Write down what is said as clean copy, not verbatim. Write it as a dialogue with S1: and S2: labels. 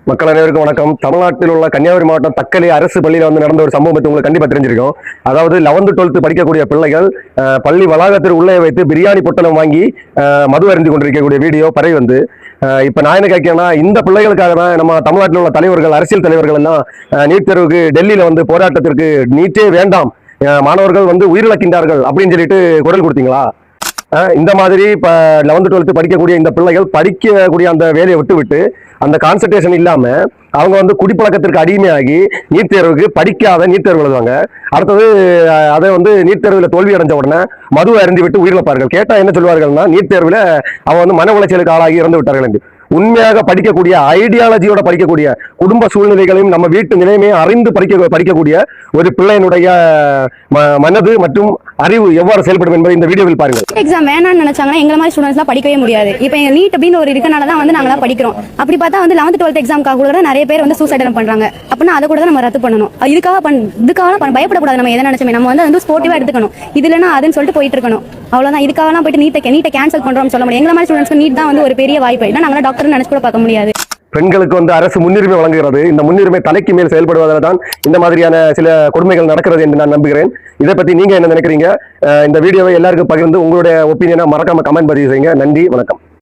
S1: மக்கள் அனைவருக்கும் வணக்கம். தமிழ்நாட்டில் உள்ள கன்னியாகுமரி மாவட்டம் தக்கலை அரசு பள்ளியில் நடந்த ஒரு சம்பவம் பற்றி உங்களுக்கு கண்டிப்பாக தெரிஞ்சிருக்கும். அதாவது 11th 12th படிக்கக்கூடிய பிள்ளைகள் பள்ளி வளாகத்தில் உள்ளே வைத்து பிரியாணி பொட்டலம் வாங்கி மது அருந்தி கொண்டிருக்கக்கூடிய வீடியோ பரவி வந்து இப்போ நான் என்ன கேட்கிறேன்னா, இந்த பிள்ளைகளுக்காக தான் நம்ம தமிழ்நாட்டில் உள்ள தலைவர்கள், அரசியல் தலைவர்கள் எல்லாம் நீட் தேர்வுக்கு டெல்லியில் போராட்டத்திற்கு நீட்டே வேண்டாம், மாணவர்கள் உயிரிழக்கின்றார்கள் அப்படின்னு சொல்லிட்டு குரல் கொடுத்தீங்களா? இந்த மாதிரி இப்போ 11th 12th படிக்கக்கூடிய இந்த பிள்ளைகள் படிக்கக்கூடிய அந்த வேலையை விட்டு அந்த கான்சன்ட்ரேஷன் இல்லாம அவங்க குடிப்பழக்கத்திற்கு அடிமையாகி நீட் தேர்வுக்கு படிக்காத நீட் தேர்வு எழுதுவாங்க. அடுத்தது அதை நீட் தேர்வில் தோல்வி அடைஞ்ச உடனே மது அருந்தி விட்டு உயிரிழப்பார்கள். கேட்டா என்ன சொல்வார்கள்னா, நீட் தேர்வில் அவன் மன உளைச்சலுக்கு ஆளாகி இறந்து விட்டார்கள் என்று. உண்மையாக படிக்கக்கூடிய, ஐடியாலஜியோட படிக்கக்கூடிய, குடும்ப சூழ்நிலைகளையும் நம்ம வீட்டு நிலைமையை அறிந்து படிக்கக்கூடிய ஒரு பிள்ளையினுடைய மனது மற்றும் அறிவு எவ்வாறு செயல்படும் என்பதை இந்த வீடியோவில் பாருங்கள்.
S2: எக்ஸாம் வேணாம்னு நினைச்சாங்கன்னா எங்களை மாதிரி ஸ்டூடெண்ட்ஸ்லாம் படிக்கவே முடியாது. இப்போ நீட் அப்படின்னு ஒரு இருக்கனால தான் நாங்களாம் படிக்கிறோம். அப்படி பார்த்தா 11th 12th எக்ஸாம்க்காக கூட நிறைய பேர் சூசைட் பண்றாங்க. அப்படின்னா அதை கூட நம்ம ரத்து பண்ணணும். இதுக்காக பயப்படக்கூடாது. நம்ம எதை நினைச்சோமே நம்ம ஸ்போர்ட்டிவா எடுத்துக்கணும். இது இல்லைன்னா அதுன்னு சொல்லிட்டு போயிட்டு இருக்கணும். அவ்வளவுதான். இதுக்காகலாம் போயிட்டு நீட்டை கேன்சல் பண்றோம்னு சொல்ல முடியும். எங்களை மாதிரி ஸ்டூடெண்ட்ஸ்க்கு நீட் தான் ஒரு பெரிய வாய்ப்பு. ஏன்னா நாங்களாம் டாக்டர் நினைச்சு கூட பார்க்க முடியாது.
S1: பெண்களுக்கு அரசு முன்னுரிமை வழங்குகிறது. இந்த முன்னுரிமை தலைக்கு மேல் செயல்படுவதால் தான் இந்த மாதிரியான சில கொடுமைகள் நடக்கிறது என்று நான் நம்புகிறேன். இதை பத்தி நீங்க என்ன நினைக்கிறீங்க? இந்த வீடியோவை எல்லாருக்கும் பகிர்ந்து உங்களுடைய ஒப்பீனியனை மறக்காம கமெண்ட் பதிவு செய்யுங்க. நன்றி, வணக்கம்.